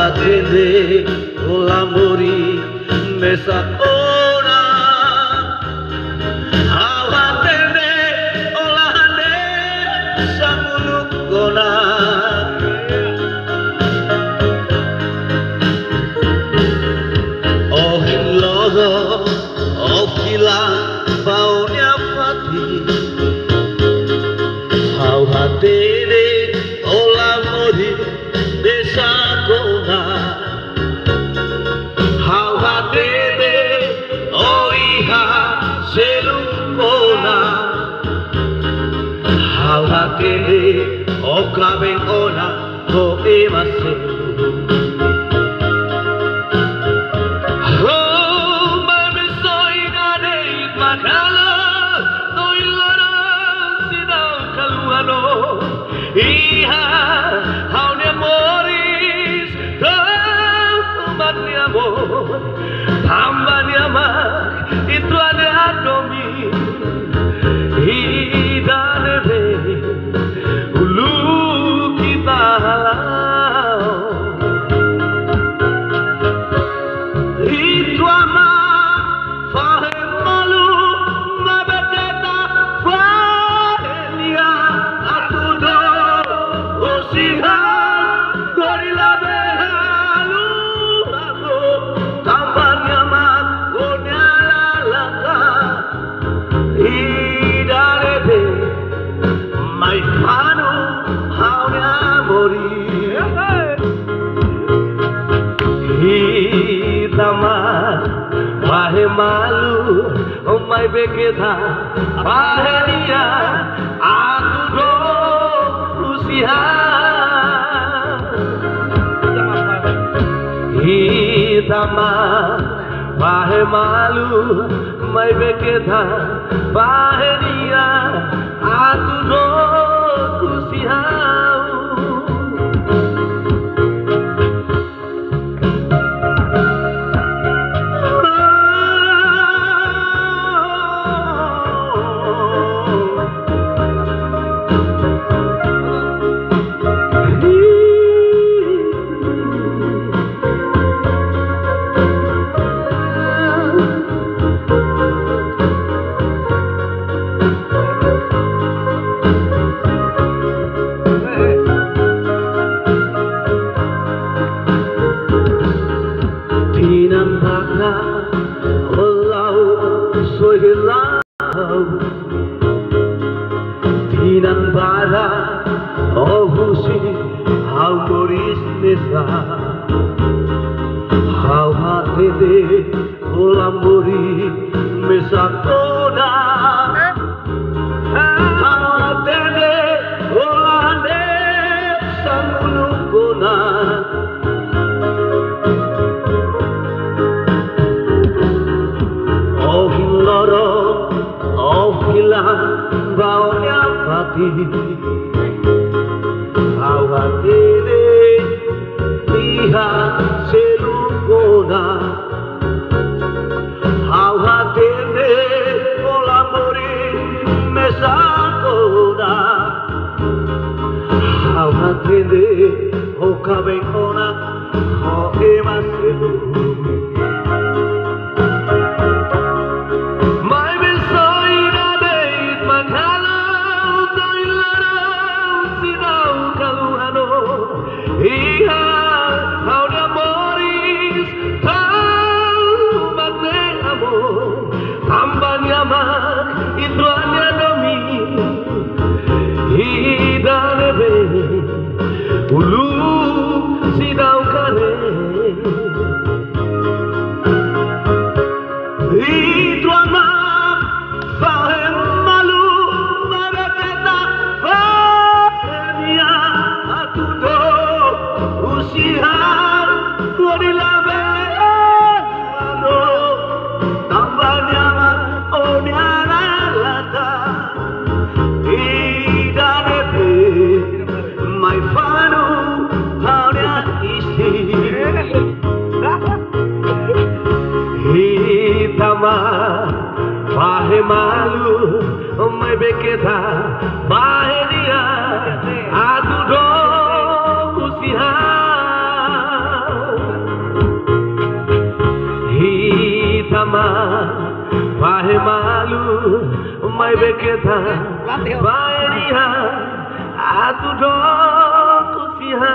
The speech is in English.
atende olamori mesakona awatende olahane samulukona ohiloho okila paunya fati awatende olamori mesakona awatende oiha selukona awatende okabengona ko emaselu Iha, haune moris, tambatni amor, tambani amak, itu ane adomi, idane be, ulu kita halau, itu amak, fahem malu, mabeteta, fahelia, atudo. Wahe malu, omai bekeda, wahe dia, aku do usia. Hitama, wahe malu, omai bekeda, wahe dia, aku do usia. Tinan bara oh husi how moris mesa how hatede olamori mesakona how hatede olane samulukona oh hiloro oh hilang baunya pati awatene lihat selukona awatene olamori mesakona awatene okabengona okemaselu Iha, haune moris, tambane amor, tambani amak, itu ane domi, idane be, ulu sidau kare, itu amak, fahem malu, mabeketa, fahemia, aku do. Usihan kodilabe ano tambanya onyana lata idanete my fanu haunya isi hitama wahe malu mai beketa wahe dia adu do usihan lama bahe malu mai beketa bahe niha atu do kusiha